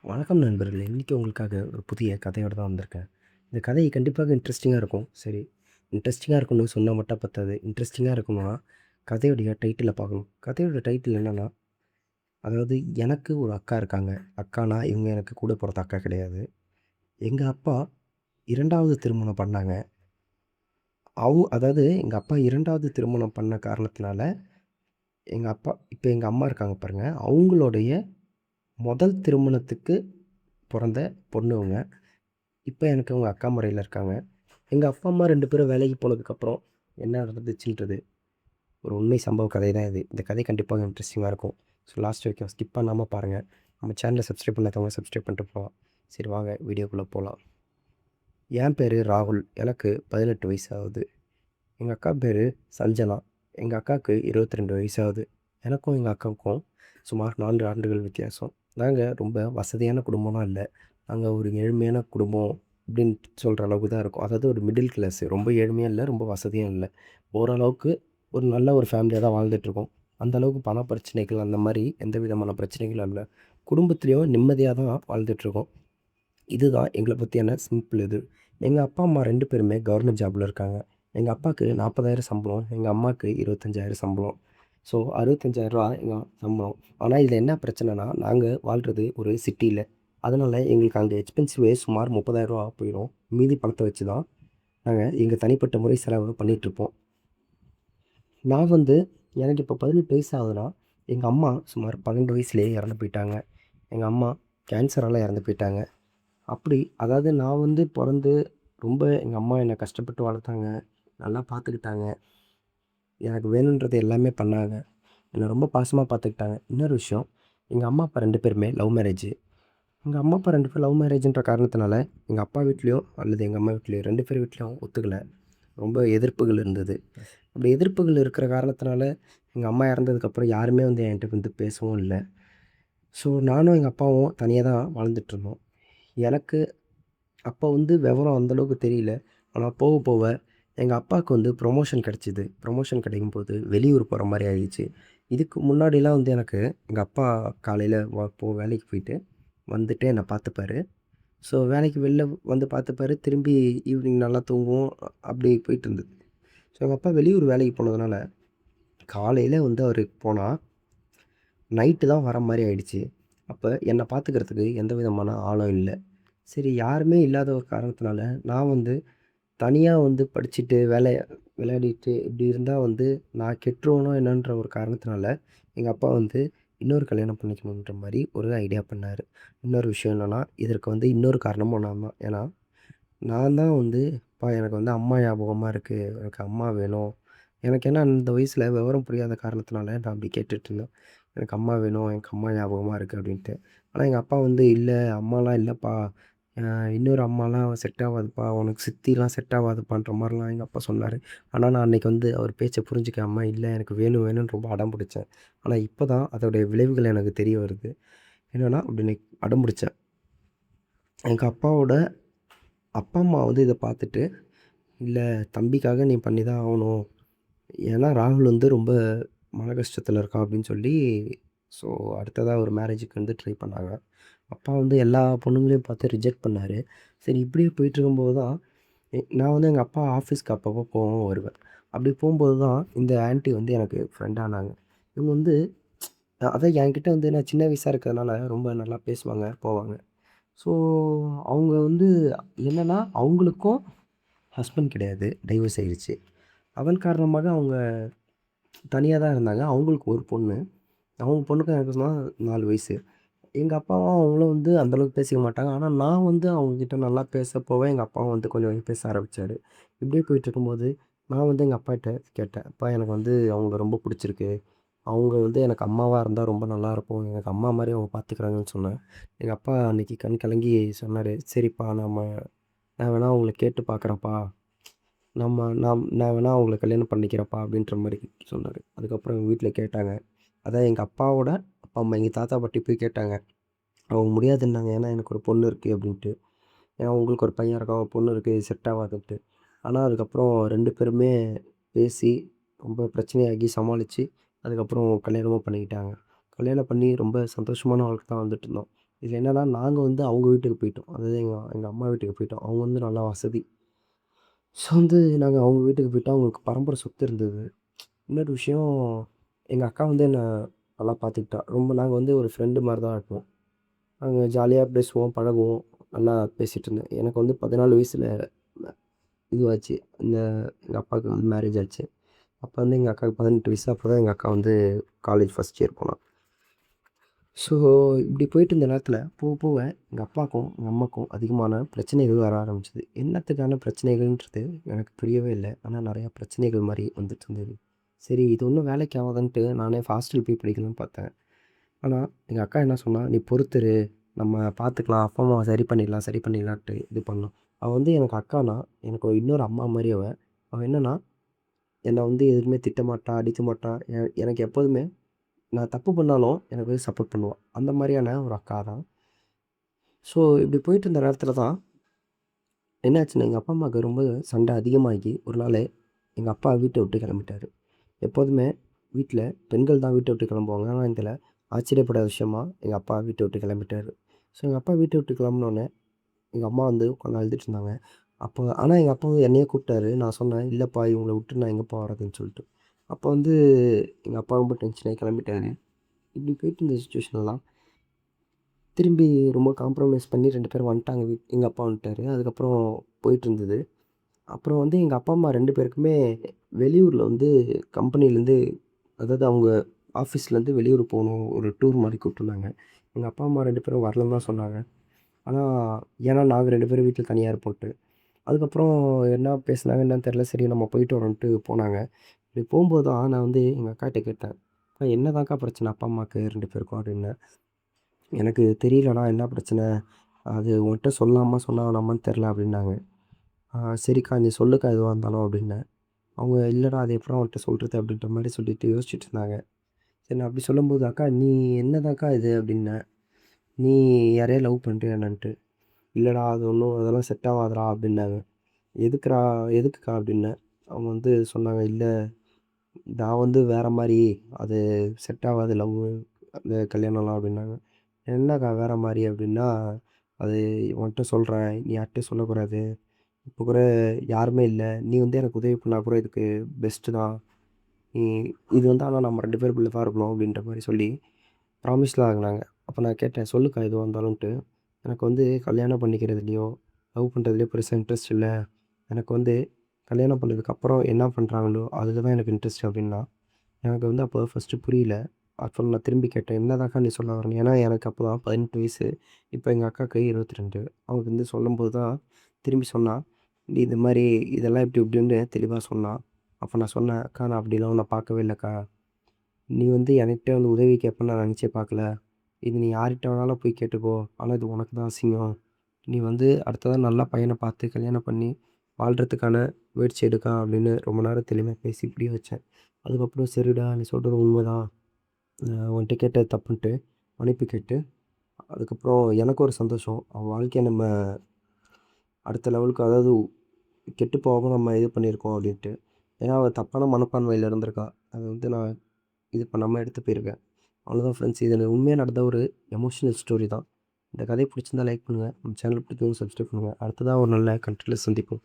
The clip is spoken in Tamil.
வணக்கம் நண்பர்களே! இன்னைக்கு உங்களுக்காக ஒரு புதிய கதையோட தான் வந்திருக்கேன். இந்த கதை கண்டிப்பாக இன்ட்ரெஸ்டிங்கா இருக்கும். சரி, இன்ட்ரெஸ்டிங்கா இருக்குன்னு சொன்னா மட்டும் பத்தாது. இன்ட்ரெஸ்டிங்கா இருக்கணும்னா, கதையுடைய டைட்டில பார்க்கணும். கதையோட டைட்டில் என்னன்னா, அதாவது எனக்கு ஒரு அக்கா இருக்காங்க. அக்கானா இவங்க எனக்கு கூட பொறந்த அக்கா கிடையாது. எங்க அப்பா 2வது திருமணம் பண்ணாங்க. அதாவது எங்க அப்பா 2வது திருமணம் பண்ண காரணத்தினால, எங்க அப்பா இப்ப எங்க அம்மா இருக்காங்க பாருங்க, அவங்களுடைய முதல் திருமணத்துக்கு பொறந்த பொண்ணு இவங்க. இப்ப எனக்கு அவங்க அக்கா முறையில இருக்காங்க. எங்க அப்பா, அம்மா 2 பேரும் வேலைக்கு போனதுக்கப்புறம் என்ன நடந்துச்சுன்றது ஒரு உண்மை சம்பவ கதை தான் இது. இந்த கதை கண்டிப்பாக இன்ட்ரெஸ்டிங்கா இருக்கும். ஸோ லாஸ்ட் வரைக்கும் ஸ்கிப் பண்ணாம பாருங்க. நம்ம சேனல சப்ஸ்கிரைப் பண்ணாதவங்க சப்ஸ்கிரைப் பண்ணிட்டு போலாம். சரி வாங்க வீடியோக்குள்ள போலாம். என் பேரு ராகுல். எனக்கு 18 வயசு ஆகுது. எங்க அக்கா பேரு சஞ்சனா. எங்க அக்காவுக்கு 22 வயசு ஆகுது. எனக்கும் எங்க அக்காவுக்கும் சுமார் 4 ஆண்டுகள் வித்தியாசம். நாங்க ரொம்ப வசதியான குடும்பம்லாம் இல்ல. நாங்க ஒரு ஏழ்மையான குடும்பம் அப்படின்னு சொல்ற அளவுக்கு தான் இருக்கோம். அதாவது ஒரு மிடில் கிளாஸ். ரொம்ப ஏழ்மையும் இல்ல, ரொம்ப வசதியும் இல்ல. ஓரளவுக்கு ஒரு நல்ல ஒரு ஃபேமிலியா தான் வாழ்ந்துட்டுருக்கோம். அந்த அளவுக்கு பண பிரச்சனைகள் அந்த மாரி எந்த விதமான பிரச்சனைகளும் இல்ல. குடும்பத்திலயும் நிம்மதியா தான் வாழ்ந்துட்டுருக்கோம். இதுதான் எங்கள பத்தியான சிம்பிள் இது. எங்க அப்பா, அம்மா 2 பேருமே கவர்மெண்ட் ஜாப்ல இருக்காங்க. எங்க அப்பாக்கு 40,000 சம்பளம். எங்க அம்மாக்கு 25,000 சம்பளம். ஸோ ரூ. 65,000 எங்க சம்பளம். ஆனா, இதில என்ன பிரச்சனைனா, நாங்க வாழ்றது ஒரு சிட்டில. அதனால எங்களுக்கு அங்க எக்ஸ்பென்சிவே சுமார் ரூ. 30,000 போயிரும். மீதி பணத்த வச்சு தான் நாங்க எங்க தனிப்பட்ட முறை செலவு பண்ணிட்டுருப்போம். நான் வந்து எனக்கு இப்போ 18 வயசு ஆகுதுன்னா, எங்க அம்மா சுமார் 12 வயசுலயே இறந்து போயிட்டாங்க. எங்க அம்மா கேன்சரால இறந்து போயிட்டாங்க. அப்படி அதாவது நான் வந்து பொறந்து ரொம்ப எங்க அம்மா என்ன கஷ்டப்பட்டு வளர்த்தாங்க. நல்லா பார்த்துக்கிட்டாங்க. எனக்கு வேணுன்றது எல்லாமே பண்ணாங்க. என்ன ரொம்ப பாசமா பார்த்துக்கிட்டாங்க. இன்னொரு விஷயம், எங்க அம்மா, அப்பா 2 பேருமே லவ் மேரேஜு. எங்க அம்மா, அப்பா 2 பேரும் லவ் மேரேஜ்ன்ற காரணத்தினால, எங்க அப்பா வீட்லயோ அல்லது எங்க அம்மா வீட்லயோ 2 பேர் வீட்லயும் ஒத்துக்கல. ரொம்ப எதிர்ப்புகள் இருந்தது. அப்படி எதிர்ப்புகள் இருக்கிற காரணத்தினால, எங்க அம்மா இறந்ததுக்கப்புறம் யாருமே வந்து என்ட்ட வந்து பேசவும் இல்ல. ஸோ நானும் எங்க அப்பாவும் தனியா தான் வாழ்ந்துட்டுருந்தோம். எனக்கு அப்போ வந்து விவரம் அந்த அளவுக்கு தெரியல. ஆனா போக போக எங்க அப்பாவுக்கு வந்து ப்ரொமோஷன் கிடைச்சது. ப்ரொமோஷன் கிடைக்கும்போது வெளியூர் போற மாரி ஆயிடுச்சு. இதுக்கு முன்னாடிலாம் வந்து எனக்கு எங்க அப்பா காலையில வேலைக்கு போயிட்டு வந்துட்டு என்ன பார்த்துப்பாரு. ஸோ வேலைக்கு வெளில வந்து பார்த்துப்பாரு. திரும்பி ஈவினிங் நல்லா தூங்குவோம். அப்படி போயிட்டு இருந்தது. ஸோ எங்க அப்பா வெளியூர் வேலைக்கு போனதுனால, காலையில வந்து அவரு போனா, நைட்டு தான் வர மாரி ஆயிடுச்சு. அப்ப என்ன பார்த்துக்கிறதுக்கு எந்த விதமான ஆளும் இல்ல. சரி யாருமே இல்லாத ஒரு காரணத்தினால, நான் வந்து தனியா வந்து படிச்சுட்டு, விளையாடிட்டு இப்படி இருந்தா வந்து நான் கெட்டுருவேனோ என்னன்ற ஒரு காரணத்தினால, எங்க அப்பா வந்து இன்னொரு கல்யாணம் பண்ணிக்கணுன்ற மாரி ஒரு ஐடியா பண்ணாரு. இன்னொரு விஷயம் என்னன்னா, இதற்கு வந்து இன்னொரு காரணமும் நான் தான். ஏன்னா, நான் தான் வந்து "அப்பா எனக்கு வந்து அம்மா ஞாபகமா இருக்கு. எனக்கு அம்மா வேணும்." எனக்கு ஏன்னா அந்த வயசுல விவரம் புரியாத காரணத்தினால நான் அப்படி கேட்டுட்டுருந்தேன். "எனக்கு அம்மா வேணும். எனக்கு அம்மா ஞாபகமா இருக்கு." அப்படின்ட்டு. ஆனா எங்க அப்பா வந்து "இல்ல அம்மாலாம் இல்லப்பா. அ இன்னொரு அம்மாலாம் செட் ஆவாதுப்பா. உனக்கு சித்திலாம் செட் ஆவாதுப்பான்ற" மாரிலாம் எங்க அப்பா சொன்னாரு. ஆனா நான் அன்னைக்கு வந்து அவர் பேச்ச புரிஞ்சுக்காம, "இல்ல எனக்கு வேணும் வேணும்னு" ரொம்ப அடம் பிடிச்சேன். ஆனா இப்ப தான் அதோடைய விளைவுகள் எனக்கு தெரிய வருது. என்னன்னா அப்படி அடம் பிடிச்சேன். எங்க அப்பாவோட அப்பா, அம்மா வந்து இத பார்த்துட்டு, "இல்ல தம்பிக்காக நீ பண்ணி தான் ஆவணும். ஏன்னா ராகுல் வந்து ரொம்ப மன கஷ்டத்துல இருக்கான்." அப்படின்னு சொல்லி, ஸோ அடுத்ததா ஒரு மேரேஜுக்கு வந்து ட்ரை பண்ணாங்க. அப்பா வந்து எல்லா பொண்ணுங்களையும் பார்த்து ரிஜெக்ட் பண்ணாரு. சரி இப்படியே போயிட்டுருக்கும்போது தான், நான் வந்து எங்க அப்பா ஆஃபீஸ்க்கு அப்பப்போ போவும் வருவேன். அப்படி போம்போது தான் இந்த ஆன்டி வந்து எனக்கு ஃப்ரெண்ட் ஆனாங்க. இவங்க வந்து அதான் என்கிட்ட வந்து நான் சின்ன வயசா இருக்கிறதுனால ரொம்ப நல்லா பேசுவாங்க, போவாங்க. ஸோ அவங்க வந்து என்னன்னா, அவங்களுக்கும் ஹஸ்பண்ட் கிடையாது. டைவர்ஸ் ஆயிடுச்சு. அதன் காரணமாக அவங்க தனியா தான் இருந்தாங்க. அவங்களுக்கு ஒரு பொண்ணு. அவங்க பொண்ணுக்கும் எனக்கு சும்மா 4 வயசு. எங்க அப்பாவும் அவங்களும் வந்து அந்த அளவுக்கு பேசிக்க மாட்டாங்க. ஆனா நான் வந்து அவங்ககிட்ட நல்லா பேச போவேன். எங்க அப்பாவும் வந்து கொஞ்சம் கொஞ்சம் பேச ஆரம்பிச்சாரு. இப்படியே போயிட்டுருக்கும்போது, நான் வந்து எங்க அப்பாட்ட கேட்டேன். "அப்பா எனக்கு வந்து அவங்கள ரொம்ப புடிச்சிருக்கு. அவங்க வந்து எனக்கு அம்மாவா இருந்தா ரொம்ப நல்லாயிருக்கும். எனக்கு அம்மா மாரி அவங்க பார்த்துக்கிறாங்கன்னு" சொன்னேன். எங்க அப்பா அன்னைக்கு கண் கலங்கி சொன்னாரு, "சரிப்பா நான் வேணா அவங்கள கேட்டு பார்க்குறேன்ப்பா. நான் வேணா அவங்கள கல்யாணம் பண்ணிக்கிறேன்ப்பா" அப்படின்ற மாரி சொன்னாரு. அதுக்கப்புறம் எங்க வீட்ல கேட்டாங்க. அதான் எங்க அப்பாவோட அப்பா, அம்மா எங்க தாத்தா, பாட்டி போய் கேட்டாங்க. அவங்க முடியாதுன்னாங்க. ஏன்னா, எனக்கு ஒரு பொண்ணு இருக்கு அப்டின்ட்டு. ஏன்னா, உங்களுக்கு ஒரு பையன் இருக்கான், ஒரு பொண்ணு இருக்கு. இது செட் ஆவாதுன்ட்டு. ஆனா, அதுக்கப்புறம் 2 பேருமே பேசி, ரொம்ப பிரச்சனையாகி சமாளிச்சு, அதுக்கப்புறம் கல்யாணமும் பண்ணிக்கிட்டாங்க. கல்யாணம் பண்ணி ரொம்ப சந்தோஷமான வாழ்க்கை தான் வந்துட்டுருந்தோம். இதில என்னன்னா, நாங்க வந்து அவங்க வீட்டுக்கு போயிட்டோம். அதாவது எங்க எங்க அம்மா வீட்டுக்கு போயிட்டோம். அவங்க வந்து நல்லா வசதி. ஸோ வந்து நாங்க அவங்க வீட்டுக்கு போயிட்டோம். அவங்களுக்கு பரம்பரை சொத்து இருந்தது. இன்னொரு விஷயம், எங்க அக்கா வந்து என்ன நல்லா பார்த்துக்கிட்டா. ரொம்ப நாங்க வந்து ஒரு ஃப்ரெண்டு மாரி தான் இருப்போம். நாங்க ஜாலியா பேசுவோம், பழகுவோம். நல்லா பேசிட்டு இருந்தேன். எனக்கு வந்து 14 வயசுல இதுவாச்சு. இந்த எங்க அப்பாவுக்கு வந்து மேரேஜ் ஆச்சு. அப்ப வந்து எங்க அக்காவுக்கு 18 வயசு. அப்ப தான் எங்க அக்கா வந்து காலேஜ் ஃபர்ஸ்ட் இயர் போனா. ஸோ இப்படி போயிட்டு இருந்த நேரத்தில போக போக எங்க அப்பாக்கும், எங்க அம்மாக்கும் அதிகமான பிரச்சனைகள் வர ஆரம்பிச்சது. என்னத்துக்கான பிரச்சனைகள்ன்றது எனக்கு புரியவே இல்ல. ஆனா நெறையா பிரச்சனைகள் மாரி வந்துட்டு இருந்தது. சரி இது ஒண்ணும் வேலைக்கு ஆவாதுன்ட்டு நானே ஹாஸ்டல் போய் படிக்கலான்னு பார்த்தேன். ஆனா எங்க அக்கா என்ன சொன்னா, "நீ பொறுத்திரு. நம்ம பார்த்துக்கலாம். அப்பா, அம்மாவ சரி பண்ணிடலாம், சரி பண்ணிடலான்ட்டு" இது பண்ணோம். அவ வந்து எனக்கு அக்கானா, எனக்கு இன்னொரு அம்மா மாரி அவ. அவ என்னன்னா, என்ன வந்து எதுவுமே திட்டமாட்டா, அடிக்க மாட்டா. எனக்கு எப்போதுமே நான் தப்பு பண்ணாலும் எனக்கு வந்து சப்போர்ட் பண்ணுவா. அந்த மாரியான ஒரு அக்கா தான். ஸோ இப்படி போயிட்டு இருந்த நேரத்தில தான் என்னாச்சுன்னா, எங்க அப்பா, அம்மாவுக்கு ரொம்ப சண்டை அதிகமாகி, ஒரு நாளு எங்க அப்பா வீட்ட விட்டு கிளம்பிட்டாரு. எப்போதுமே வீட்ல பெண்கள் தான் வீட்ட விட்டு கிளம்புவாங்க. ஆனா இதில ஆச்சரியப்படாத விஷயமா எங்க அப்பா வீட்ட விட்டு கிளம்பிட்டாரு. ஸோ எங்க அப்பா வீட்ட விட்டு கிளம்புனோனே, எங்க அம்மா வந்து உட்காந்து அழுதுட்டு இருந்தாங்க. அப்போ ஆனா எங்க அப்பா வந்து என்னையே கூப்பிட்டாரு. நான் சொன்னேன், "இல்லப்பா இவங்கள விட்டு நான் எங்கப்பா வரதுன்னு" சொல்லிட்டு. அப்போ வந்து எங்க அப்பா ரொம்ப டென்ஷன் ஆகி கிளம்பிட்டாரு. இப்படி போயிட்டு இருந்த சிச்சுவேஷன்ல தான் திரும்பி ரொம்ப காம்ப்ரமைஸ் பண்ணி 2 பேரும் வந்துட்டாங்க. எங்க அப்பா வந்துட்டாரு. அதுக்கப்புறம் போயிட்டுருந்தது. அப்புறம் வந்து எங்க அப்பா, அம்மா 2 பேருக்குமே வெளியூர்ல வந்து கம்பெனிலேருந்து அதாவது அவங்க ஆஃபீஸ்லேருந்து வெளியூர் போணும். ஒரு டூர் மாரி கூப்பிட்டுருந்தாங்க. எங்க அப்பா, அம்மா 2 பேரும் வரலன்னு தான் சொன்னாங்க. ஆனா, ஏன்னா நாங்க 2 பேரும் வீட்ல தனியா இருப்போன்ட்டு. அதுக்கப்புறம் என்ன பேசுனாங்க என்னன்னு தெரியல. சரி நம்ம போயிட்டு வரோன்ட்டு போனாங்க. இப்படி போம்போது தான் நான் வந்து எங்க அக்காட்ட கேட்டேன். "அக்கா என்னதான்க்கா பிரச்சனை அப்பா, அம்மாக்கு 2 பேருக்கும்?" அப்படின்னேன். "எனக்கு தெரியலடா என்ன பிரச்சனை? அது உன்ட்ட சொல்லாமா, சொன்னா வேணாமான்னு தெரில" அப்படின்னாங்க. சரிக்கா நீ சொல்லுக்கா எதுவா இருந்தாலும்" அப்படின்னேன். அவங்க "இல்லடா அது எப்புட்றா உன்ட்ட சொல்றது?" அப்படின்ற மாரி சொல்லிட்டு யோசிச்சுட்டு இருந்தாங்க. சரி நான் அப்படி சொல்லும்போது, "அக்கா நீ என்னதான்க்கா இது?" அப்படின்னேன். "நீ யாரையா லவ் பண்றியா என்னன்ட்டு?" "இல்லடா அது ஒண்ணும் அதெல்லாம் செட் ஆவாதுடா" அப்படின்னாங்க. "எதுக்குடா எதுக்குக்கா?" அப்படின்னேன். அவங்க வந்து சொன்னாங்க, "இல்ல நான் வந்து வேற மாரி, அது செட் ஆவாது லவ்வு, அந்த கல்யாணம்லாம்" அப்படின்னாங்க. "என்னக்கா வேற மாரி?" அப்படின்னா, "அது உன்ட்ட சொல்றேன். நீ யார்ட்டயும் சொல்லக்கூடாது. இப்போ கூட யாருமே இல்ல. நீ வந்து எனக்கு உதவி பண்ணா கூட இதுக்கு பெஸ்ட்டு தான். நீ இது வந்து ஆனா நம்ம 2 பேருக்குள்ள தான் இருக்கணும்." அப்படின்ற மாரி சொல்லி ப்ராமிஸ்லாம் வாங்குனாங்க. அப்ப நான் கேட்டேன், "சொல்லுக்கா எதுவா இருந்தாலும்ன்ட்டு." "எனக்கு வந்து கல்யாணம் பண்ணிக்கிறதுலயோ, லவ் பண்றதுலயோ பெருசா இன்ட்ரெஸ்ட் இல்ல. எனக்கு வந்து கல்யாணம் பண்ணதுக்கப்புறம் என்ன பண்றாங்களோ, அதில தான் எனக்கு இன்ட்ரெஸ்ட்." அப்படின்னா, எனக்கு வந்து அப்போ ஃபர்ஸ்ட்டு புரியல. அப்புறம் நான் திரும்பி கேட்டேன், "என்னதாக்கா நீ சொல்ல வர?" ஏன்னா எனக்கு அப்போ தான் 18 வயசு. இப்ப எங்க அக்காவுக்கு 22. அவளுக்கு வந்து சொல்லும்போது தான் திரும்பி சொன்னா, "நீ இது மாரி இதெல்லாம் இப்டி இப்டின்னு" தெளிவா சொன்னா. அப்ப நான் சொன்னேன், "அக்கா நான் அப்படிலாம் உன்ன பார்க்கவே இல்லக்கா. நீ வந்து என்கிட்ட வந்து உதவி கேட்பேன்னு நான் நெனச்சே பார்க்கல. இது நீ யார்கிட்ட வேணாலும் போய் கேட்டுக்கோ. ஆனா இது உனக்கு தான் அசிங்கம். நீ வந்து அடுத்ததா நல்ல பையன பார்த்து கல்யாணம் பண்ணி வாழ்றதுக்கான முயற்சி எடுக்கா" அப்படின்னு ரொம்ப நேரம் தெளிவா பேசி புரிய வச்சேன். அதுக்கப்புறம் "சரிடா நீ சொல்றது உண்மதான். உன்ட்ட கேட்டது தப்புன்ட்டு" மன்னிப்பு கேட்டு, அதுக்கப்புறம் எனக்கு ஒரு சந்தோஷம். அவ வாழ்க்கைய நம்ம அடுத்த லெவலுக்கு அதாவது கெட்டு போகாம நம்ம இது பண்ணியிருக்கோம் அப்படின்ட்டு. ஏன்னா அவ தப்பான மனப்பான்மையில இருந்திருக்கா. அத வந்து நான் இது பண்ணாம எடுத்து போயிருக்கேன். அவ்வளோதான் ஃப்ரெண்ட்ஸ். இது உண்மையா நடந்த ஒரு எமோஷனல் ஸ்டோரி தான். இந்த கதை பிடிச்சிருந்தா லைக் பண்ணுங்க. நம்ம சேனல் பிடிச்சவங்க சப்ஸ்கிரைப் பண்ணுங்க. அடுத்ததா ஒரு நல்ல கன்டென்ட்ல சந்திப்போம்.